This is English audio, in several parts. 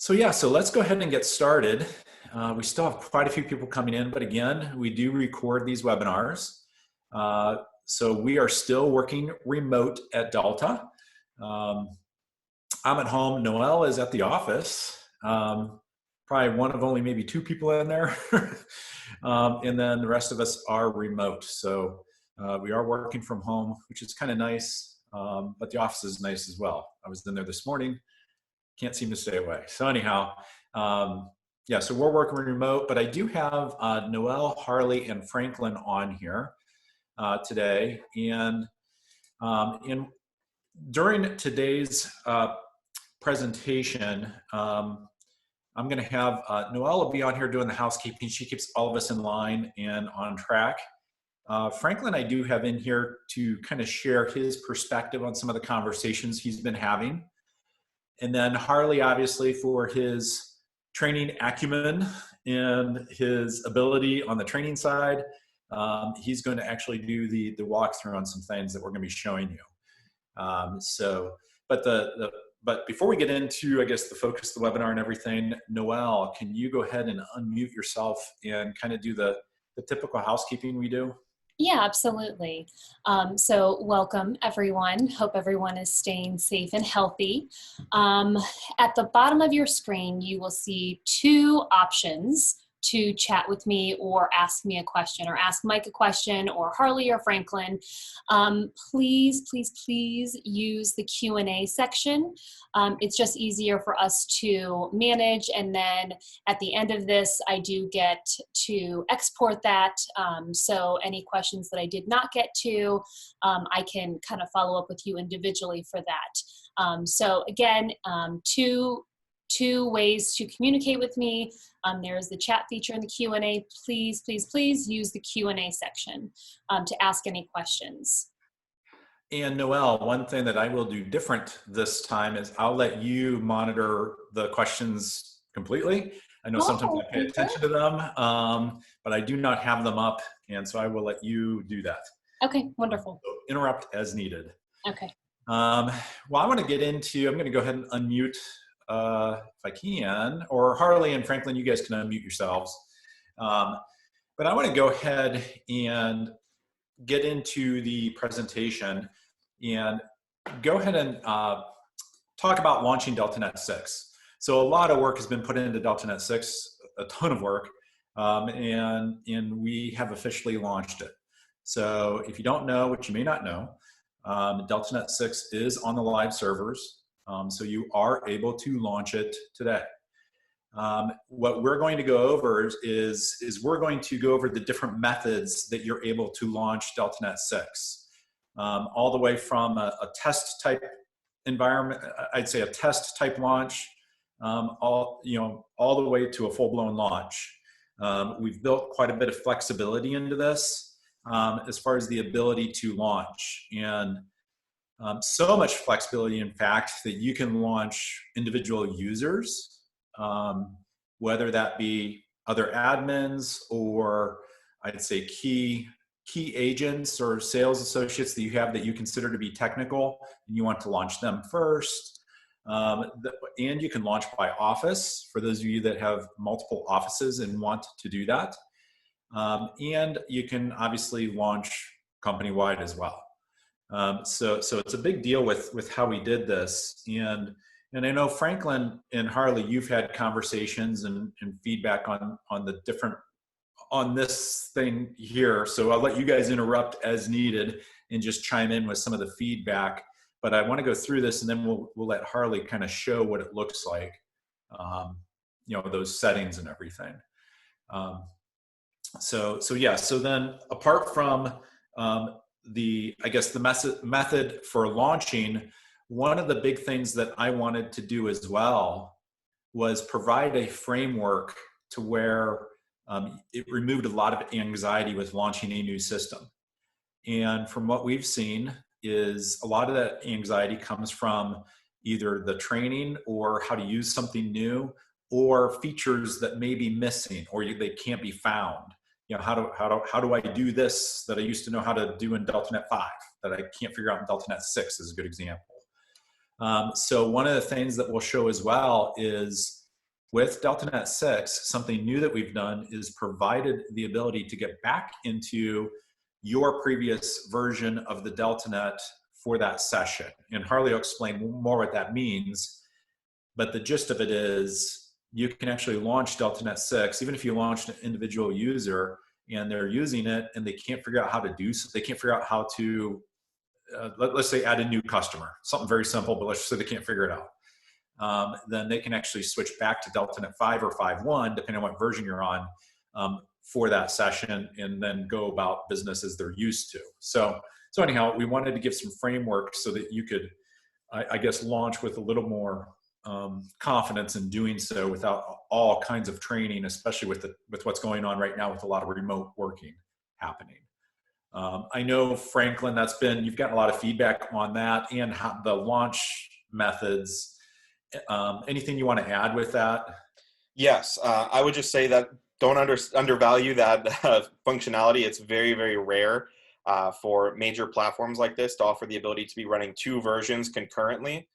So let's go ahead and get started. We still have quite a few people coming in, but again, we do record these webinars. So we are still working remote at Delta. I'm at home. Noelle is at the office. Probably one of only maybe two people in there. And then the rest of us are remote. So we are working from home, which is kind of nice, but the office is nice as well. I was in there this morning. Can't seem to stay away. So anyhow, yeah, so we're working remote, but I do have Noelle, Harley, and Franklin on here today. And during today's presentation, I'm going to have Noelle will be on here doing the housekeeping. She keeps all of us in line and on track. Franklin, I do have in here to kind of share his perspective on some of the conversations he's been having. And then Harley, obviously, for his training acumen and his ability on the training side, he's going to actually do the walkthrough on some things that we're going to be showing you. But before we get into, I guess, the focus of the webinar and everything, Noelle, can you go ahead and unmute yourself and kind of do the typical housekeeping we do? Yeah, absolutely. So welcome everyone. Hope everyone is staying safe and healthy. At the bottom of your screen, you will see two options to chat with me or ask me a question or ask Mike a question or Harley or Franklin. Please use the Q&A section. It's just easier for us to manage, and then at the end of this I do get to export that, so any questions that I did not get to, I can kind of follow up with you individually for that. So again, two ways to communicate with me. There's the chat feature in the Q&A. Please use the Q&A section to ask any questions. And Noelle, one thing that I will do different this time is I'll let you monitor the questions completely. I know sometimes I pay attention to them, but I do not have them up, and so I will let you do that. Okay, wonderful. So interrupt as needed. Okay. Well, I want to get into, I'm going to go ahead and unmute if I can, or Harley and Franklin, you guys can unmute yourselves. But I want to go ahead and get into the presentation and go ahead and talk about launching DeltaNET 6. So a lot of work has been put into DeltaNET 6, a ton of work, and we have officially launched it. So if you don't know, which you may not know, DeltaNET 6 is on the live servers, so you are able to launch it today. What we're going to go over is we're going to go over the different methods that you're able to launch DeltaNET 6, all the way from a test type environment, I'd say a test type launch, all the way to a full-blown launch. We've built quite a bit of flexibility into this as far as the ability to launch, and so much flexibility, in fact, that you can launch individual users, whether that be other admins or I'd say key agents or sales associates that you have that you consider to be technical and you want to launch them first. And you can launch by office for those of you that have multiple offices and want to do that. And you can obviously launch company-wide as well. So it's a big deal with how we did this. And I know Franklin and Harley, you've had conversations and feedback on this thing here. So I'll let you guys interrupt as needed and just chime in with some of the feedback. But I want to go through this, and then we'll let Harley kind of show what it looks like, those settings and everything. So then apart from the method for launching, one of the big things that I wanted to do as well was provide a framework to where it removed a lot of anxiety with launching a new system. And from what we've seen is a lot of that anxiety comes from either the training or how to use something new or features that may be missing or they can't be found. How do I do this that I used to know how to do in DeltaNet 5 that I can't figure out in DeltaNet 6 is a good example. So one of the things that we'll show as well is with DeltaNet 6, something new that we've done is provided the ability to get back into your previous version of the DeltaNet for that session. And Harley will explain more what that means. But the gist of it is you can actually launch DeltaNet 6, even if you launched an individual user and they're using it and they can't figure out how to do so, they can't figure out how to, let's say, add a new customer, something very simple, but let's just say they can't figure it out. Then they can actually switch back to DeltaNet 5 or 5.1, depending on what version you're on, for that session, and then go about business as they're used to. So anyhow, we wanted to give some framework so that you could, I guess, launch with a little more confidence in doing so without all kinds of training, especially with what's going on right now with a lot of remote working happening. I know, Franklin, you've gotten a lot of feedback on that and how the launch methods. Anything you want to add with that? Yes, I would just say that don't undervalue that functionality. It's very, very rare for major platforms like this to offer the ability to be running 2 versions concurrently,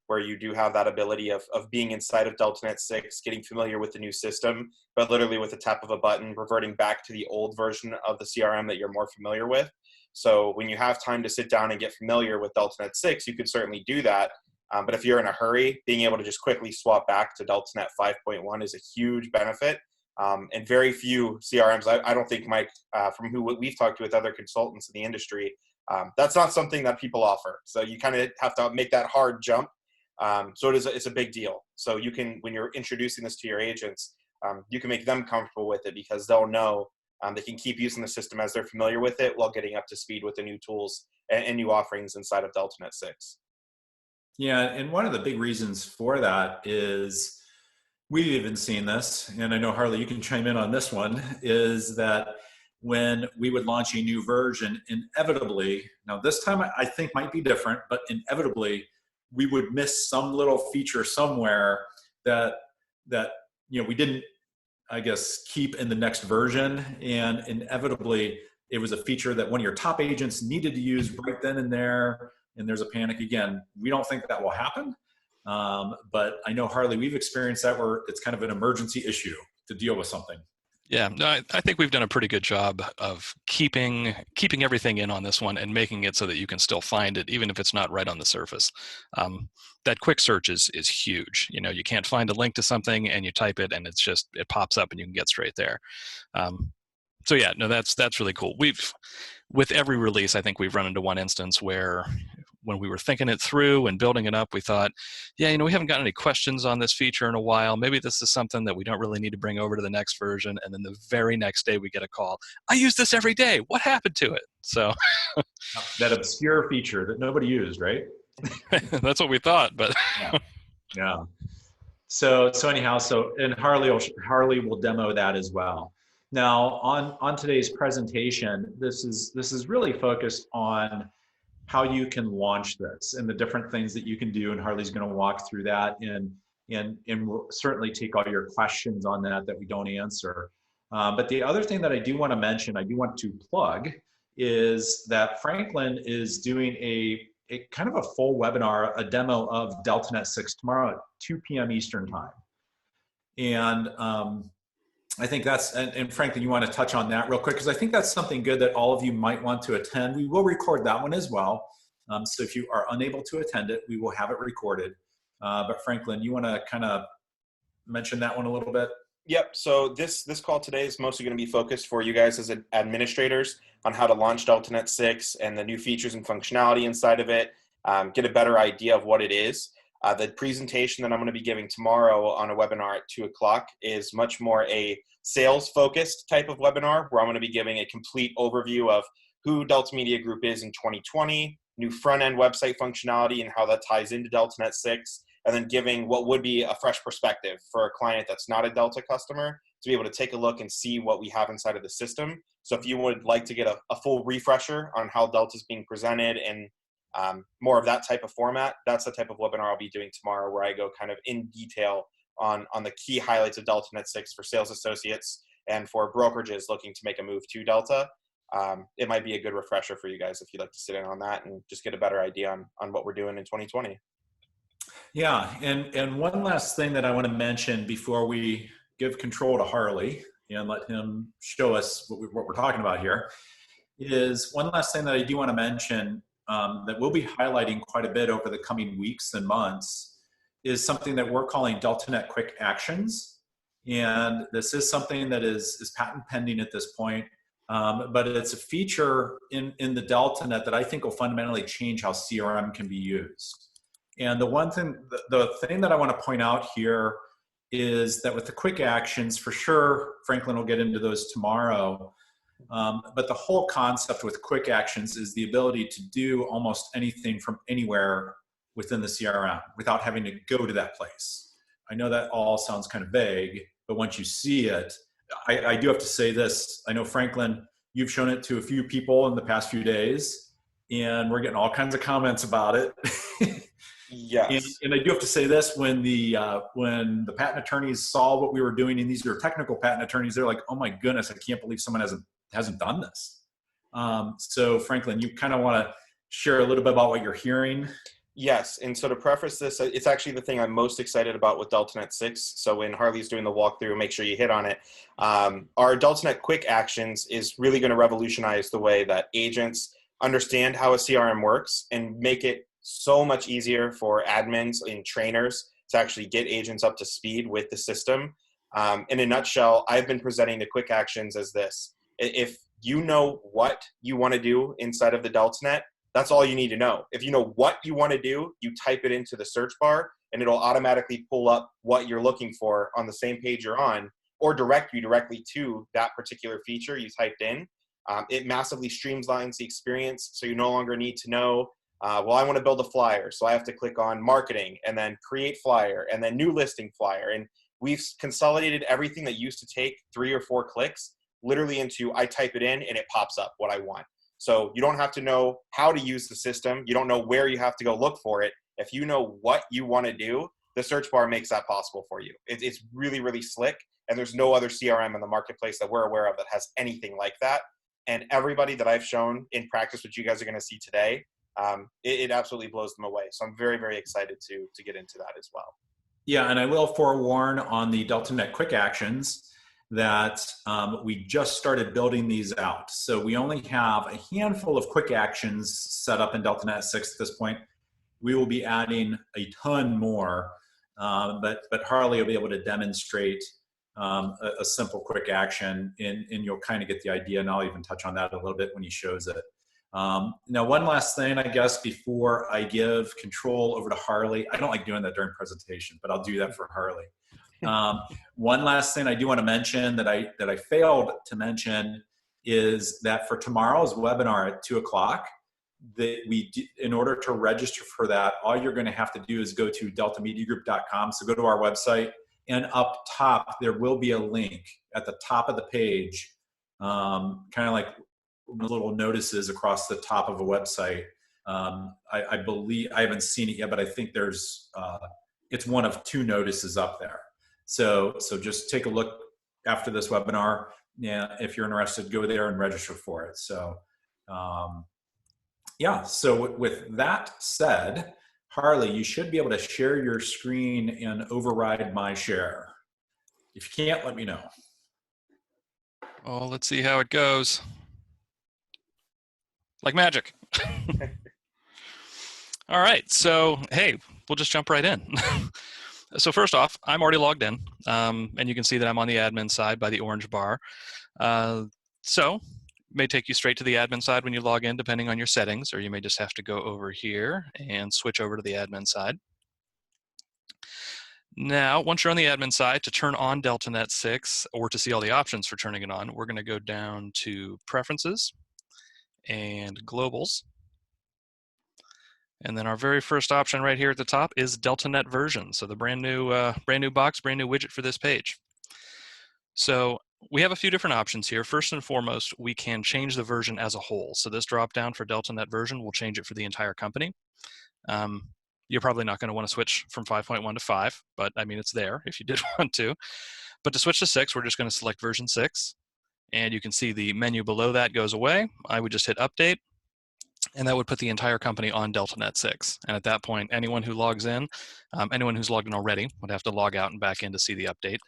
where you do have that ability of being inside of DeltaNet 6, getting familiar with the new system, but literally with the tap of a button, reverting back to the old version of the CRM that you're more familiar with. So when you have time to sit down and get familiar with DeltaNet 6, you could certainly do that. But if you're in a hurry, being able to just quickly swap back to DeltaNet 5.1 is a huge benefit. And very few CRMs, I don't think, Mike, from who we've talked to with other consultants in the industry, that's not something that people offer. So you kind of have to make that hard jump. So it's a big deal. So you can, when you're introducing this to your agents, you can make them comfortable with it because they'll know they can keep using the system as they're familiar with it while getting up to speed with the new tools and new offerings inside of DeltaNet 6. Yeah, and one of the big reasons for that is we've even seen this, and I know, Harley, you can chime in on this one, is that when we would launch a new version, inevitably, now this time I think might be different, but inevitably we would miss some little feature somewhere that we didn't, I guess, keep in the next version, and inevitably it was a feature that one of your top agents needed to use right then and there, and there's a panic again. We don't think that will happen, but I know, Harley, we've experienced that where it's kind of an emergency issue to deal with something. Yeah, no, I think we've done a pretty good job of keeping everything in on this one and making it so that you can still find it, even if it's not right on the surface. That quick search is huge. You can't find a link to something and you type it and it pops up and you can get straight there. So yeah, no, that's really cool. With every release, I think we've run into one instance where when we were thinking it through and building it up, we thought, yeah, we haven't gotten any questions on this feature in a while. Maybe this is something that we don't really need to bring over to the next version. And then the very next day we get a call. I use this every day. What happened to it? So that obscure feature that nobody used, right? That's what we thought, but yeah. So anyhow, and Harley will demo that as well. Now on today's presentation, this is really focused on how you can launch this and the different things that you can do, and Harley's going to walk through that, and we'll certainly take all your questions on that we don't answer. But the other thing that I do want to mention, I do want to plug, is that Franklin is doing a kind of a full webinar, a demo of DeltaNet 6 tomorrow at 2 p.m. Eastern time. And I think and Franklin, you want to touch on that real quick, because I think that's something good that all of you might want to attend. We will record that one as well. So if you are unable to attend it, we will have it recorded. But Franklin, you want to kind of mention that one a little bit? Yep. So this call today is mostly going to be focused for you guys as administrators on how to launch DeltaNet 6 and the new features and functionality inside of it, get a better idea of what it is. The presentation that I'm going to be giving tomorrow on a webinar at 2 o'clock is much more a sales-focused type of webinar, where I'm going to be giving a complete overview of who Delta Media Group is in 2020, new front-end website functionality and how that ties into DeltaNet 6, and then giving what would be a fresh perspective for a client that's not a Delta customer to be able to take a look and see what we have inside of the system. So if you would like to get a full refresher on how Delta is being presented and more of that type of format, that's the type of webinar I'll be doing tomorrow, where I go kind of in detail on the key highlights of DeltaNet 6 for sales associates and for brokerages looking to make a move to Delta. It might be a good refresher for you guys if you'd like to sit in on that and just get a better idea on what we're doing in 2020. Yeah, and one last thing that I want to mention before we give control to Harley and let him show us what we're talking about here is one last thing that I do want to mention that we'll be highlighting quite a bit over the coming weeks and months is something that we're calling DeltaNET Quick Actions. And this is something that is patent pending at this point, but it's a feature in the DeltaNET that I think will fundamentally change how CRM can be used. And the thing that I want to point out here is that with the quick actions, for sure, Franklin will get into those tomorrow. But the whole concept with quick actions is the ability to do almost anything from anywhere within the CRM without having to go to that place. I know that all sounds kind of vague, but once you see it, I do have to say this. I know, Franklin, you've shown it to a few people in the past few days, and we're getting all kinds of comments about it. Yes. And I do have to say this: when the patent attorneys saw what we were doing, and these are technical patent attorneys, they're like, "Oh my goodness, I can't believe someone hasn't done this." So, Franklin, you kind of want to share a little bit about what you're hearing. Yes, and so to preface this, it's actually the thing I'm most excited about with DeltaNet 6. So when Harley's doing the walkthrough, make sure you hit on it. Our DeltaNet Quick Actions is really going to revolutionize the way that agents understand how a CRM works and make it so much easier for admins and trainers to actually get agents up to speed with the system. In a nutshell, I've been presenting the Quick Actions as this. If you know what you want to do inside of the DeltaNet, that's all you need to know. If you know what you want to do, you type it into the search bar and it'll automatically pull up what you're looking for on the same page you're on, or direct you directly to that particular feature you typed in. It massively streamlines the experience, so you no longer need to know, well, I want to build a flyer, so I have to click on marketing and then create flyer and then new listing flyer. And we've consolidated everything that used to take 3 or 4 clicks literally into I type it in and it pops up what I want. So you don't have to know how to use the system. You don't know where you have to go look for it. If you know what you want to do, the search bar makes that possible for you. It's really, really slick. And there's no other CRM in the marketplace that we're aware of that has anything like that. And everybody that I've shown in practice, which you guys are going to see today, it absolutely blows them away. So I'm very, very excited to get into that as well. Yeah, and I will forewarn on the DeltaNet Quick Actions that we just started building these out. So we only have a handful of quick actions set up in DeltaNet 6 at this point. We will be adding a ton more, but Harley will be able to demonstrate a simple quick action, and you'll kind of get the idea, and I'll even touch on that a little bit when he shows it. Now, one last thing, I guess, before I give control over to Harley. I don't like doing that during presentation, but I'll do that for Harley. One last thing I do want to mention that I failed to mention is that for tomorrow's webinar at 2:00, in order to register for that, all you're going to have to do is go to deltamediagroup.com. So go to our website, and up top there will be a link at the top of the page, kind of like little notices across the top of a website. I believe, I haven't seen it yet, but I think there's it's one of 2 notices up there. So just take a look after this webinar. Yeah, if you're interested, go there and register for it. So yeah, so with that said, Harley, you should be able to share your screen and override my share. If you can't, let me know. Oh, let's see how it goes. Like magic. All right, so hey, we'll just jump right in. So first off, I'm already logged in, and you can see that I'm on the admin side by the orange bar. So it may take you straight to the admin side when you log in, depending on your settings, or you may just have to go over here and switch over to the admin side. Now, once you're on the admin side, to turn on DeltaNet 6, or to see all the options for turning it on, we're going to go down to Preferences and Globals. And then our very first option right here at the top is DeltaNet version. So the brand new box, brand new widget for this page. So we have a few different options here. First and foremost, we can change the version as a whole. So this drop down for DeltaNet version will change it for the entire company. You're probably not going to want to switch from 5.1 to 5, but I mean, it's there if you did want to. But to switch to 6, we're just going to select version 6. And you can see the menu below that goes away. I would just hit update. and that would put the entire company on DeltaNet 6. And at that point, anyone who logs in, anyone who's logged in already would have to log out and back in to see the update.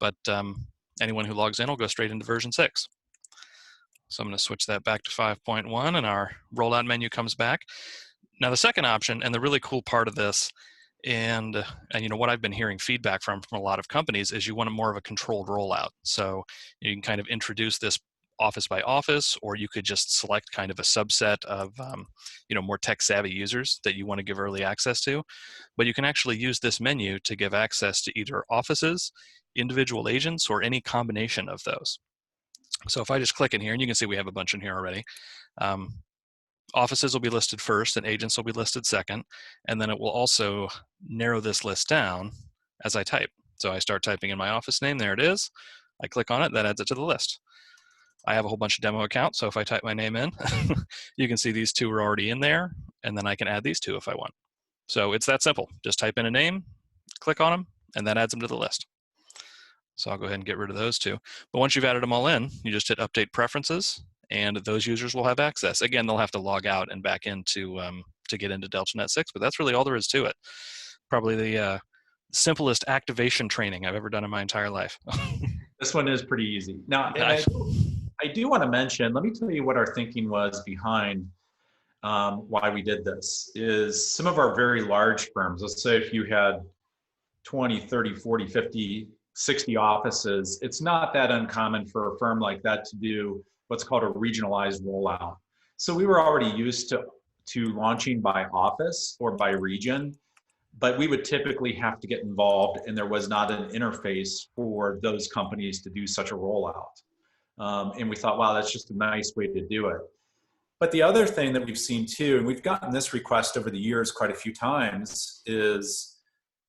But anyone who logs in will go straight into version 6. So I'm going to switch that back to 5.1, and our rollout menu comes back. Now the second option, and the really cool part of this, and you know what I've been hearing feedback from a lot of companies, is you want more of a controlled rollout. So you can kind of introduce this office by office, or you could just select kind of a subset of you know, more tech savvy users that you want to give early access to. But you can actually use this menu to give access to either offices, individual agents, or any combination of those. So if I just click in here, and you can see we have a bunch in here already. Offices will be listed first and agents will be listed second, and then it will also narrow this list down as I type. So I start typing in my office name, there it is. I click on it, that adds it to the list. I have a whole bunch of demo accounts, so if I type my name in, you can see these two are already in there, and then I can add these two if I want. So it's that simple. Just type in a name, click on them, and that adds them to the list. So I'll go ahead and get rid of those two. But once you've added them all in, you just hit Update Preferences, and those users will have access. Again, they'll have to log out and back into to get into DeltaNet 6, but that's really all there is to it. Probably the simplest activation training I've ever done in my entire life. This one is pretty easy. Now, I do want to mention, let me tell you what our thinking was behind why we did this. Is some of our very large firms, let's say if you had 20, 30, 40, 50, 60 offices, it's not that uncommon for a firm like that to do what's called a regionalized rollout. So we were already used to launching by office or by region, but we would typically have to get involved, and there was not an interface for those companies to do such a rollout. And we thought, wow, that's just a nice way to do it. But the other thing that we've seen too, and we've gotten this request over the years quite a few times, is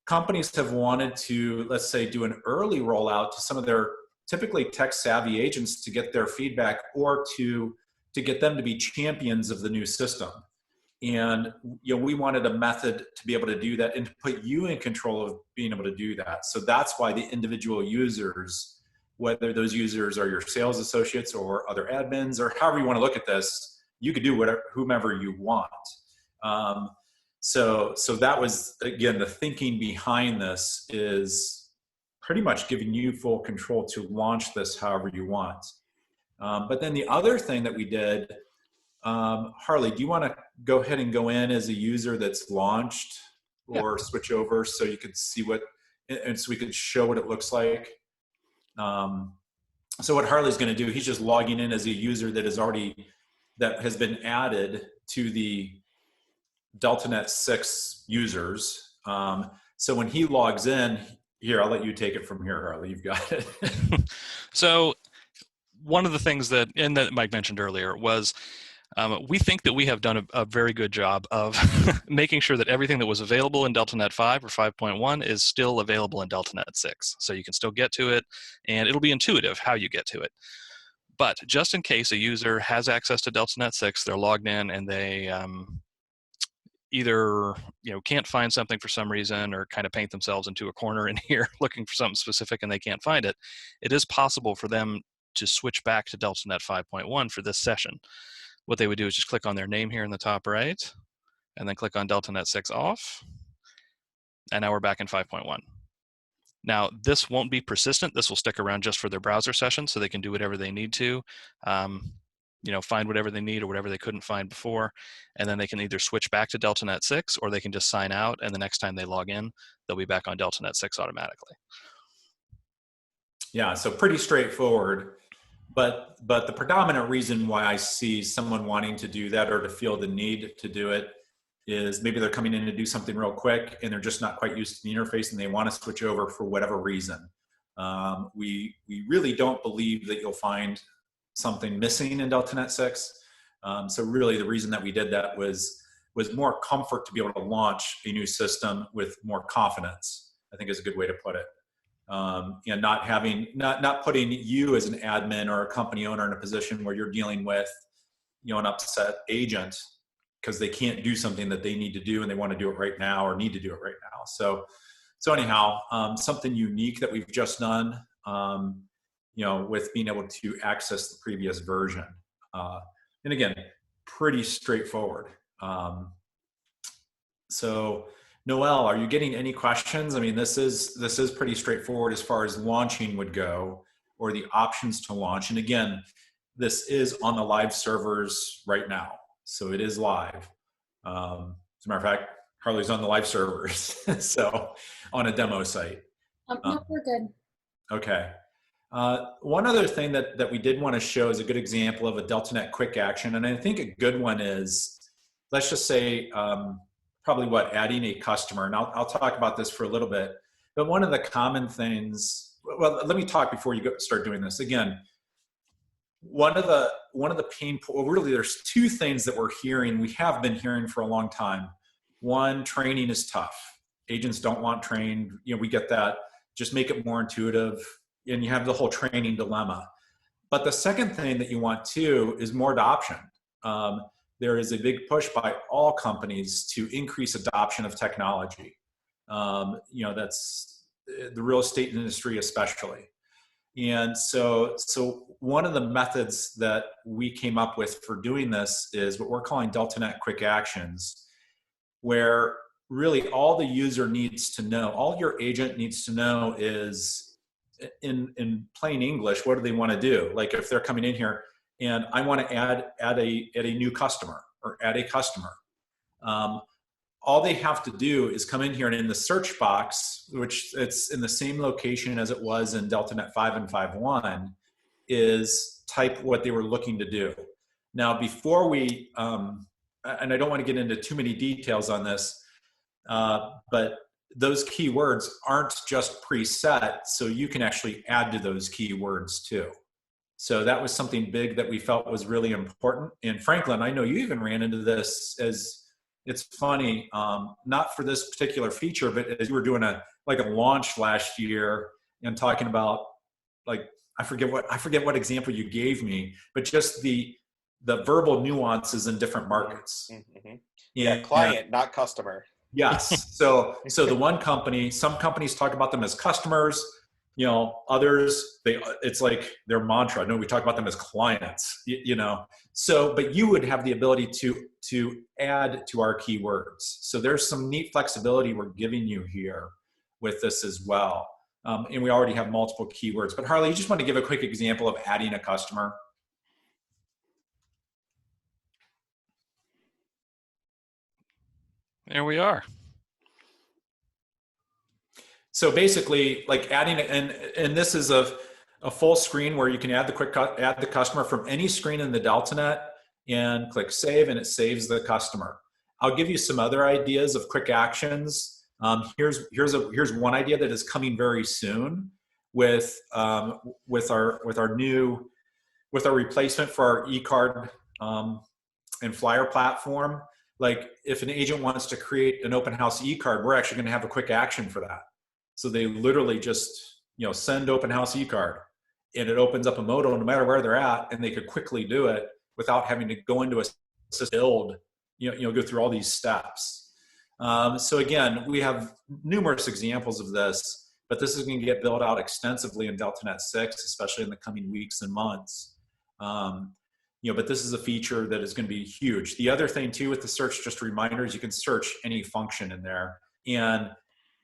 companies have wanted to, let's say, do an early rollout to some of their typically tech savvy agents to get their feedback, or to get them to be champions of the new system. And you know, we wanted a method to be able to do that and to put you in control of being able to do that. So that's why the individual users, whether those users are your sales associates or other admins or however you want to look at this, you could do whatever, whomever you want. So that was, again, the thinking behind this is pretty much giving you full control to launch this however you want. But then the other thing that we did, Harley, do you want to go ahead and go in as a user that's launched, or switch over so you could see what, and so we could show what it looks like? So what Harley's going to do, he's just logging in as a user that is already, that has been added to the DeltaNet 6 users. So when he logs in, here, I'll let you take it from here, Harley. You've got it. So one of the things that, and that Mike mentioned earlier, was we think that we have done a very good job of making sure that everything that was available in DeltaNet 5 or 5.1 is still available in DeltaNet 6. So you can still get to it, and it'll be intuitive how you get to it. But just in case a user has access to DeltaNet 6, they're logged in and they either can't find something for some reason, or kind of paint themselves into a corner in here looking for something specific and they can't find it, it is possible for them to switch back to DeltaNet 5.1 for this session. What they would do is just click on their name here in the top right, and then click on DeltaNet 6 off, and now we're back in 5.1. Now, this won't be persistent. This will stick around just for their browser session, so they can do whatever they need to, find whatever they need or whatever they couldn't find before, and then they can either switch back to DeltaNet 6, or they can just sign out, and the next time they log in, they'll be back on DeltaNet 6 automatically. Yeah, so pretty straightforward. But the predominant reason why I see someone wanting to do that, or to feel the need to do it, is maybe they're coming in to do something real quick and they're just not quite used to the interface and they want to switch over for whatever reason. We really don't believe that you'll find something missing in DeltaNet 6. So really the reason that we did that was more comfort to be able to launch a new system with more confidence, I think is a good way to put it. And not putting you as an admin or a company owner in a position where you're dealing with, an upset agent because they can't do something that they need to do and they want to do it right now or need to do it right now. So anyhow, something unique that we've just done, with being able to access the previous version. And again, pretty straightforward. So Noel, are you getting any questions? I mean, this is pretty straightforward as far as launching would go, or the options to launch. And again, this is on the live servers right now. So it is live. As a matter of fact, Harley's on the live servers, so on a demo site. No, we're good. Okay. One other thing that we did want to show is a good example of a DeltaNet quick action. And I think a good one is, let's just say, probably adding a customer. And I'll talk about this for a little bit. But one of the common things, well, let me talk before you start doing this. Again, one of the pain points, really there's two things that we have been hearing for a long time. One, training is tough. Agents don't want trained. We get that. Just make it more intuitive. And you have the whole training dilemma. But the second thing that you want too is more adoption. There is a big push by all companies to increase adoption of technology. That's the real estate industry especially. And so one of the methods that we came up with for doing this is what we're calling DeltaNet Quick Actions, where really all the user needs to know, all your agent needs to know is, in plain English, what do they want to do? Like if they're coming in here and I want to add a new customer or add a customer, all they have to do is come in here and in the search box, which it's in the same location as it was in DeltaNet 5 and 5.1, is type what they were looking to do. Now, before we, and I don't want to get into too many details on this, but those keywords aren't just preset, so you can actually add to those keywords too. So that was something big that we felt was really important. And Franklin, I know you even ran into this as, it's funny, not for this particular feature, but as you were doing a launch last year and talking about, like, I forget what example you gave me, but just the verbal nuances in different markets. Mm-hmm. Yeah, client, not customer. Yes. So the one company, some companies talk about them as customers, others, it's like their mantra. I know we talk about them as clients, So, but you would have the ability to add to our keywords. So there's some neat flexibility we're giving you here with this as well. And we already have multiple keywords. But Harley, you just want to give a quick example of adding a customer? There we are. So basically, like adding, and this is a full screen where you can add the customer from any screen in the DeltaNet and click save, and it saves the customer. I'll give you some other ideas of quick actions. Here's one idea that is coming very soon with our replacement for our e-card and flyer platform. Like if an agent wants to create an open house e-card, we're actually going to have a quick action for that. So they literally just, send open house e-card, and it opens up a modal no matter where they're at, and they could quickly do it without having to go into a build, go through all these steps. So again, we have numerous examples of this, but this is going to get built out extensively in DeltaNet 6, especially in the coming weeks and months. But this is a feature that is going to be huge. The other thing too with the search, just reminders, you can search any function in there, and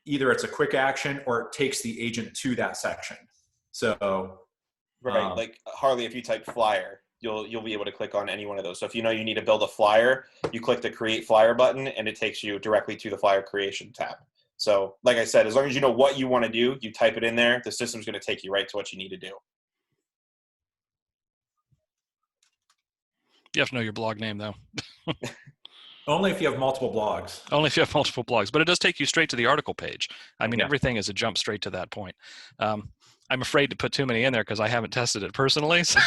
either it's a quick action or it takes the agent to that section. So, right, like Harley, if you type flyer, you'll be able to click on any one of those. So if you need to build a flyer, you click the create flyer button and it takes you directly to the flyer creation tab. So like I said, as long as you know what you want to do, you type it in there, the system's going to take you right to what you need to do. You have to know your blog name though. Only if you have multiple blogs. Only if you have multiple blogs, but it does take you straight to the article page. I mean, Everything is a jump straight to that point. I'm afraid to put too many in there because I haven't tested it personally. So.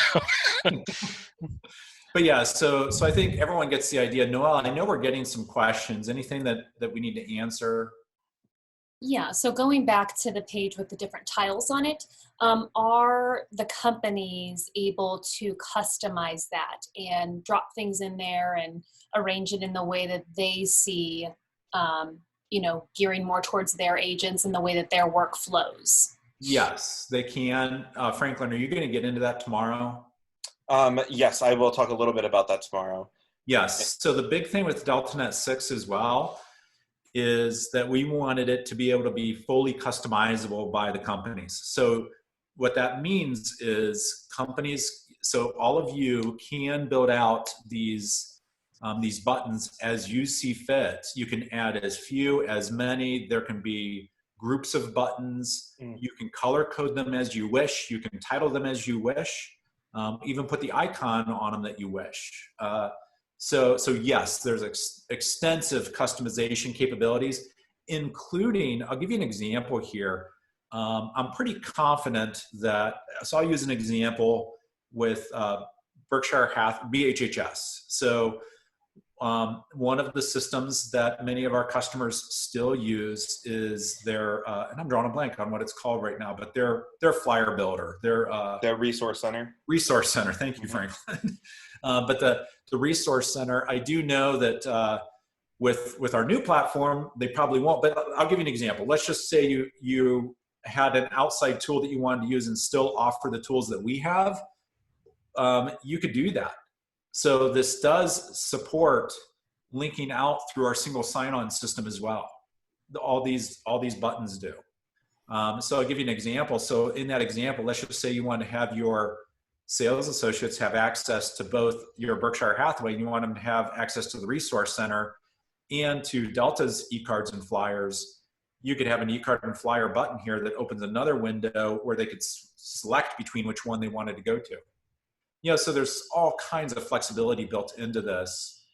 But yeah, so I think everyone gets the idea. Noel, I know we're getting some questions. Anything that we need to answer? Yeah, so going back to the page with the different tiles on it, are the companies able to customize that and drop things in there and arrange it in the way that they see, gearing more towards their agents and the way that their work flows? Yes, they can. Franklin, are you going to get into that tomorrow? Yes, I will talk a little bit about that tomorrow. Yes. So the big thing with DeltaNet 6 as well is that we wanted it to be able to be fully customizable by the companies. So what that means is companies, so all of you can build out these buttons as you see fit. You can add as few, as many. There can be groups of buttons. You can color code them as you wish. You can title them as you wish. Even put the icon on them that you wish. So yes, there's extensive customization capabilities, including, I'll give you an example here. I'm pretty confident that, so I'll use an example with Berkshire Hathaway, BHHS. So one of the systems that many of our customers still use is their, and I'm drawing a blank on what it's called right now, but their flyer builder, their resource center. Resource center. Thank you, Franklin. But the resource center, I do know that with our new platform, they probably won't. But I'll give you an example. Let's just say you had an outside tool that you wanted to use and still offer the tools that we have. You could do that. So this does support linking out through our single sign-on system as well. All these buttons do. So I'll give you an example. So in that example, let's just say you want to have your sales associates have access to both your Berkshire Hathaway, and you want them to have access to the resource center and to Delta's e-cards and flyers. You could have an e-card and flyer button here that opens another window where they could select between which one they wanted to go to. So there's all kinds of flexibility built into this.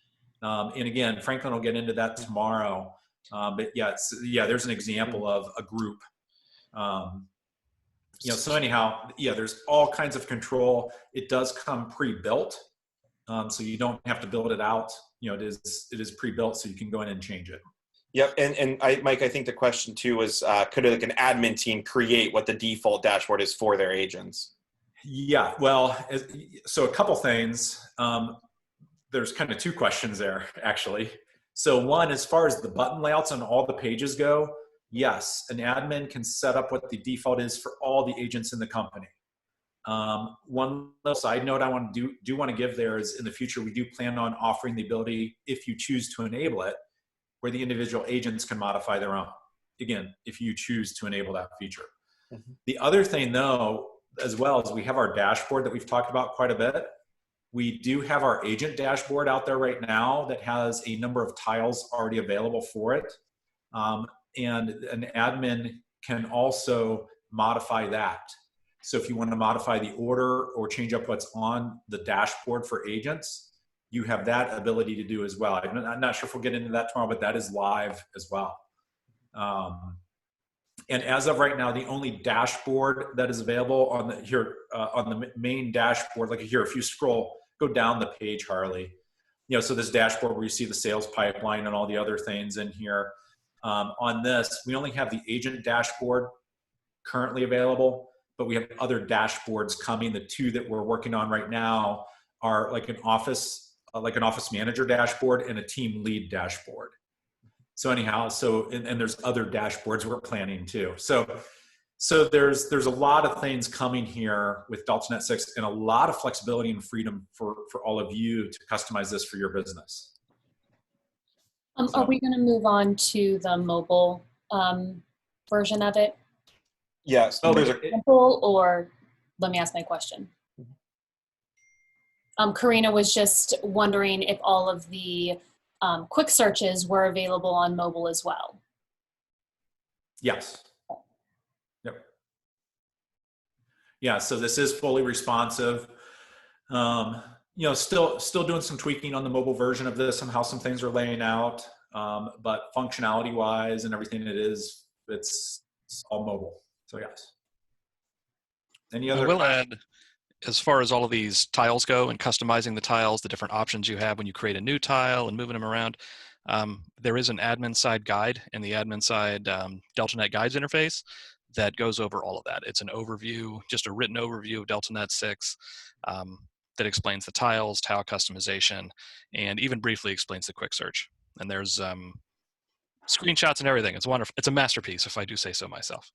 And again, Franklin will get into that tomorrow. But there's an example of a group. So anyhow, there's all kinds of control. It does come pre-built. So you don't have to build it out. It is pre-built, so you can go in and change it. Yep, and Mike, I think the question too was, could like an admin team create what the default dashboard is for their agents? Yeah, well, so a couple things. There's kind of two questions there, actually. So one, as far as the button layouts on all the pages go, yes, an admin can set up what the default is for all the agents in the company. One little side note I want to do want to give there is, in the future, we do plan on offering the ability, if you choose to enable it, where the individual agents can modify their own. Again, if you choose to enable that feature. Mm-hmm. The other thing, though, as well, is we have our dashboard that we've talked about quite a bit. We do have our agent dashboard out there right now that has a number of tiles already available for it. And an admin can also modify that. So if you want to modify the order or change up what's on the dashboard for agents, you have that ability to do as well. I'm not sure if we'll get into that tomorrow, but that is live as well. And as of right now, the only dashboard that is available on the main dashboard, like here, if you go down the page, Harley, so this dashboard where you see the sales pipeline and all the other things in here. On this, we only have the agent dashboard currently available, but we have other dashboards coming. The two that we're working on right now are like an office manager dashboard and a team lead dashboard. So anyhow, and there's other dashboards we're planning too. So there's a lot of things coming here with DeltaNet 6 and a lot of flexibility and freedom for all of you to customize this for your business. Are we going to move on to the mobile version of it? Yes. Or let me ask my question. Karina was just wondering if all of the quick searches were available on mobile as well. Yes. Yep. Yeah, so this is fully responsive. Still doing some tweaking on the mobile version of this and how some things are laying out. But functionality wise and everything it's all mobile. So yes. Any other? I will add, as far as all of these tiles go and customizing the tiles, the different options you have when you create a new tile and moving them around, there is an admin side guide in the admin side DeltaNet guides interface that goes over all of that. It's an overview, just a written overview of DeltaNet 6 that explains the tiles, tile customization, and even briefly explains the quick search. And there's screenshots and everything. It's wonderful. It's a masterpiece, if I do say so myself.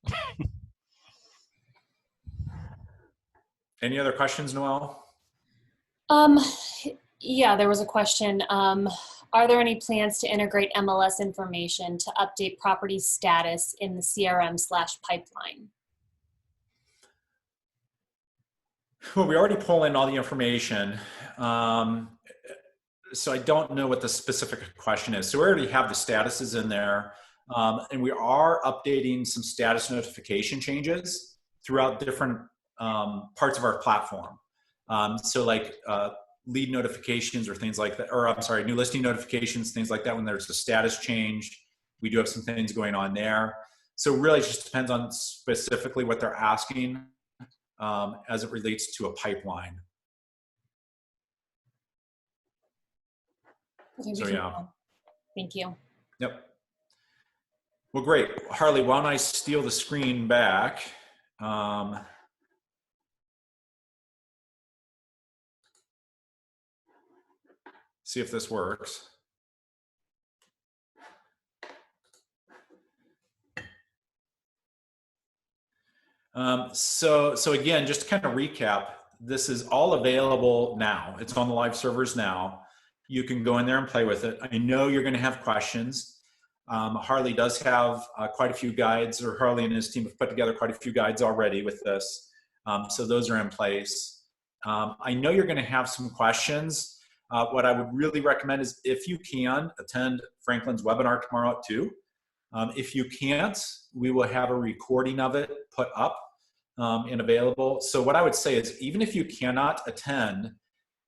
Any other questions, Noelle? Yeah, there was a question. Are there any plans to integrate MLS information to update property status in the CRM/pipeline? Well, we already pull in all the information. So I don't know what the specific question is. So we already have the statuses in there. And we are updating some status notification changes throughout different parts of our platform. So like lead notifications or things like that, or I'm sorry, new listing notifications, things like that. When there's a status change, we do have some things going on there. So really it just depends on specifically what they're asking as it relates to a pipeline. So yeah. Thank you. Yep. Well, great. Harley, why don't I steal the screen back? See if this works. So again, just to kind of recap, this is all available now. It's on the live servers now. You can go in there and play with it. I know you're going to have questions. Harley does have quite a few guides, or Harley and his team have put together quite a few guides already with this. So those are in place. I know you're going to have some questions. What I would really recommend is if you can, attend Franklin's webinar tomorrow at 2. If you can't, we will have a recording of it put up and available. So what I would say is, even if you cannot attend,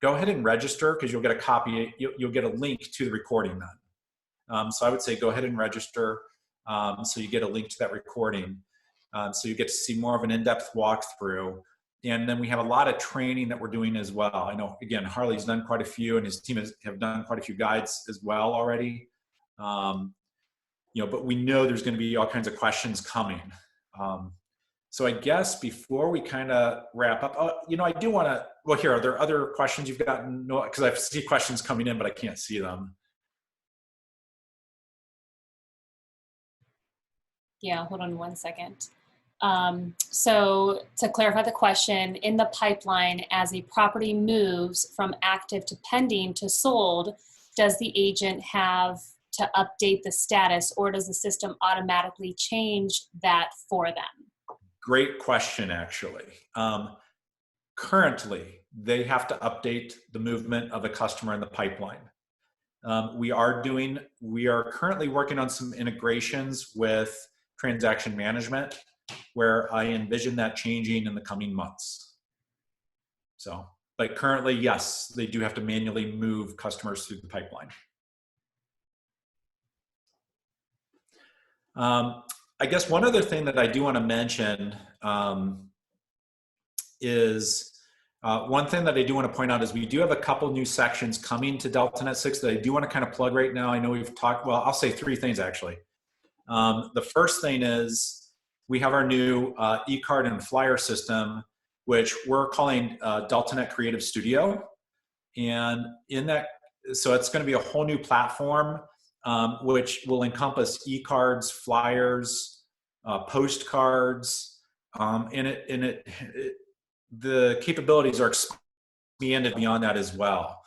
go ahead and register, because you'll get a copy, you'll get a link to the recording then. So I would say go ahead and register so you get a link to that recording. So you get to see more of an in-depth walkthrough. And then we have a lot of training that we're doing as well. I know, again, Harley's done quite a few, and his team have done quite a few guides as well already. But we know there's going to be all kinds of questions coming. So I guess before we kind of wrap up, I do want to, well, here, are there other questions you've gotten? No, because I see questions coming in, but I can't see them. Yeah, hold on one second. So to clarify the question, in the pipeline, as a property moves from active to pending to sold, does the agent have to update the status, or does the system automatically change that for them? Great question, actually. Currently, they have to update the movement of a customer in the pipeline. We are currently working on some integrations with transaction management, where I envision that changing in the coming months. So, but currently, yes, they do have to manually move customers through the pipeline. I guess one other thing that I do want to mention is one thing that I do want to point out is we do have a couple new sections coming to DeltaNet 6 that I do want to kind of plug right now. I know we've talked, well, I'll say 3 things actually. The first thing is we have our new e-card and flyer system, which we're calling DeltaNet Creative Studio. And in that, so it's going to be a whole new platform, which will encompass e-cards, flyers, postcards, and the capabilities are expanded beyond that as well.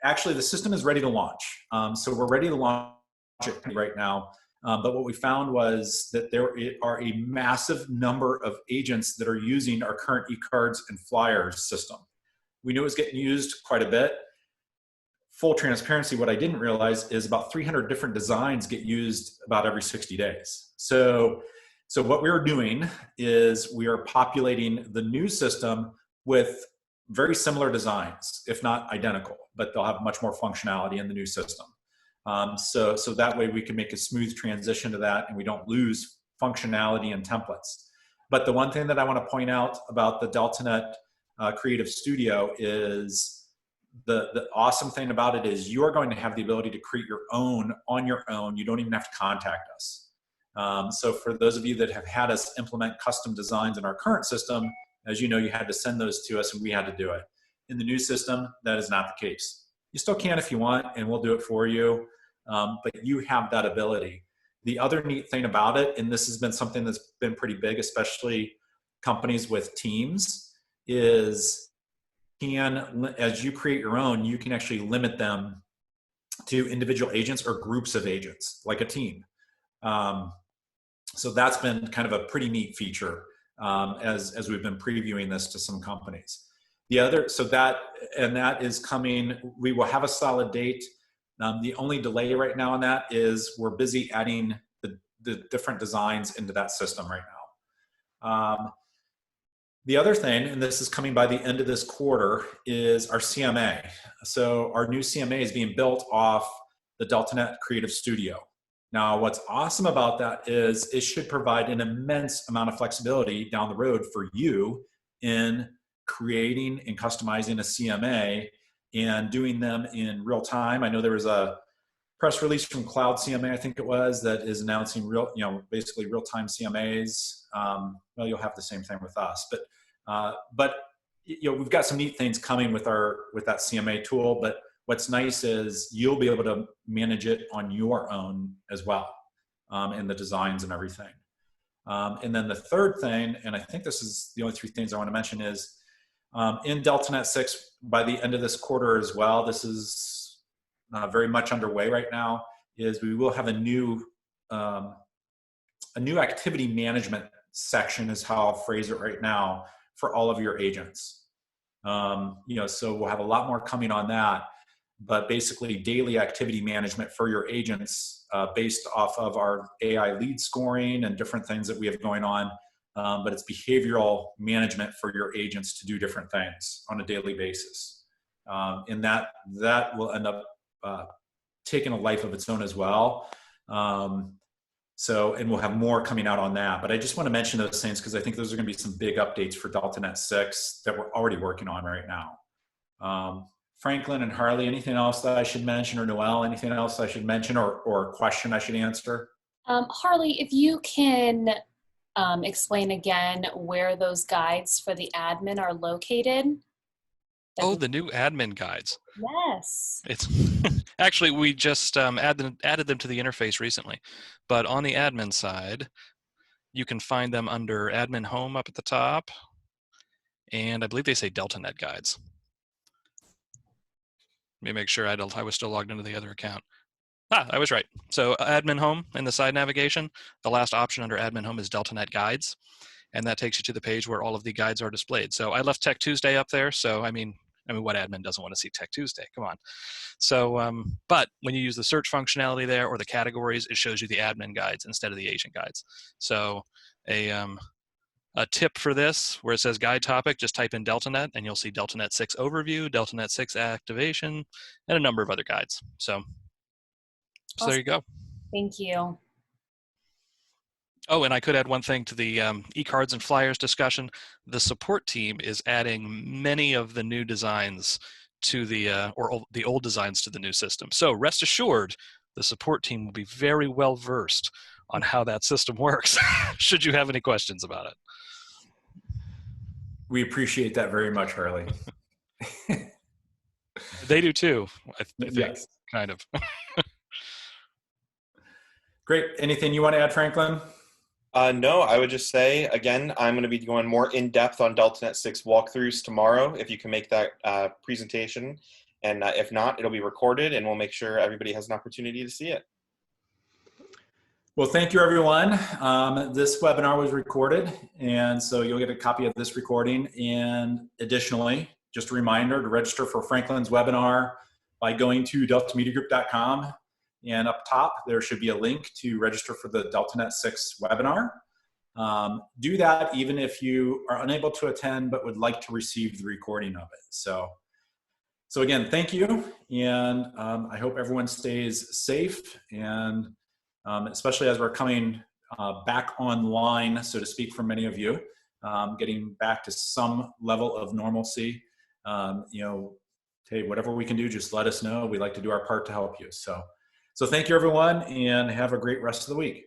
Actually, the system is ready to launch. So we're ready to launch it right now. But what we found was that there are a massive number of agents that are using our current e-cards and flyers system. We knew it was getting used quite a bit. Full transparency, what I didn't realize is about 300 different designs get used about every 60 days. So what we're doing is we are populating the new system with very similar designs, if not identical, but they'll have much more functionality in the new system. So that way we can make a smooth transition to that and we don't lose functionality and templates. But the one thing that I want to point out about the DeltaNet Creative Studio is the awesome thing about it is you are going to have the ability to create your own on your own. You don't even have to contact us. So for those of you that have had us implement custom designs in our current system, as you know, you had to send those to us and we had to do it. In the new system, that is not the case. You still can if you want, and we'll do it for you, but you have that ability. The other neat thing about it, and this has been something that's been pretty big, especially companies with teams, is can, as you create your own, you can actually limit them to individual agents or groups of agents, like a team. So that's been kind of a pretty neat feature as we've been previewing this to some companies. The other, so that is coming. We will have a solid date. The only delay right now on that is we're busy adding the different designs into that system right now. The other thing, and this is coming by the end of this quarter, is our CMA. So our new CMA is being built off the DeltaNET Creative Studio. Now, what's awesome about that is it should provide an immense amount of flexibility down the road for you in creating and customizing a CMA and doing them in real time. I know there was a press release from Cloud CMA, I think it was, that is announcing basically real-time CMAs. Well, you'll have the same thing with us, but we've got some neat things coming with that CMA tool. But what's nice is you'll be able to manage it on your own as well, in the designs and everything. And then the third thing, and I think this is the only three things I want to mention, is in DeltaNet 6 by the end of this quarter as well. This is very much underway right now. Is we will have a new activity management section, is how I'll phrase it right now, for all of your agents. So we'll have a lot more coming on that, but basically daily activity management for your agents based off of our AI lead scoring and different things that we have going on. But it's behavioral management for your agents to do different things on a daily basis. And that will end up taking a life of its own as well. And we'll have more coming out on that. But I just want to mention those things because I think those are going to be some big updates for DeltaNet 6 that we're already working on right now. Franklin and Harley, anything else that I should mention, or Noelle, anything else I should mention, or a question I should answer? Harley, if you can explain again where those guides for the admin are located. Oh, the new admin guides. Yes. It's actually, we just added them to the interface recently, but on the admin side, you can find them under admin home up at the top, and I believe they say DeltaNet guides. Let me make sure I was still logged into the other account. I was right. So admin home in the side navigation, the last option under admin home is DeltaNet guides, and that takes you to the page where all of the guides are displayed. So I left Tech Tuesday up there, so I mean, what admin doesn't want to see Tech Tuesday? Come on. So, but when you use the search functionality there or the categories, it shows you the admin guides instead of the agent guides. So a tip for this, where it says guide topic, just type in DeltaNet and you'll see DeltaNet 6 overview, DeltaNet 6 activation, and a number of other guides. So Awesome. There you go. Thank you. Oh, and I could add one thing to the e-cards and flyers discussion. The support team is adding many of the new designs to the old designs to the new system. So rest assured, the support team will be very well versed on how that system works, should you have any questions about it. We appreciate that very much, Harley. They do too, I think, yes. Kind of. Great. Anything you want to add, Franklin? No, I would just say, again, I'm going to be going more in-depth on DeltaNet 6 walkthroughs tomorrow, if you can make that presentation. And if not, it'll be recorded, and we'll make sure everybody has an opportunity to see it. Well, thank you, everyone. This webinar was recorded, and so you'll get a copy of this recording. And additionally, just a reminder to register for Franklin's webinar by going to deltamediagroup.com. And up top, there should be a link to register for the DeltaNet 6 webinar. Do that even if you are unable to attend but would like to receive the recording of it. So again, thank you. And I hope everyone stays safe, and especially as we're coming back online, so to speak, for many of you, getting back to some level of normalcy. Hey, whatever we can do, just let us know. We'd like to do our part to help you. So thank you, everyone, and have a great rest of the week.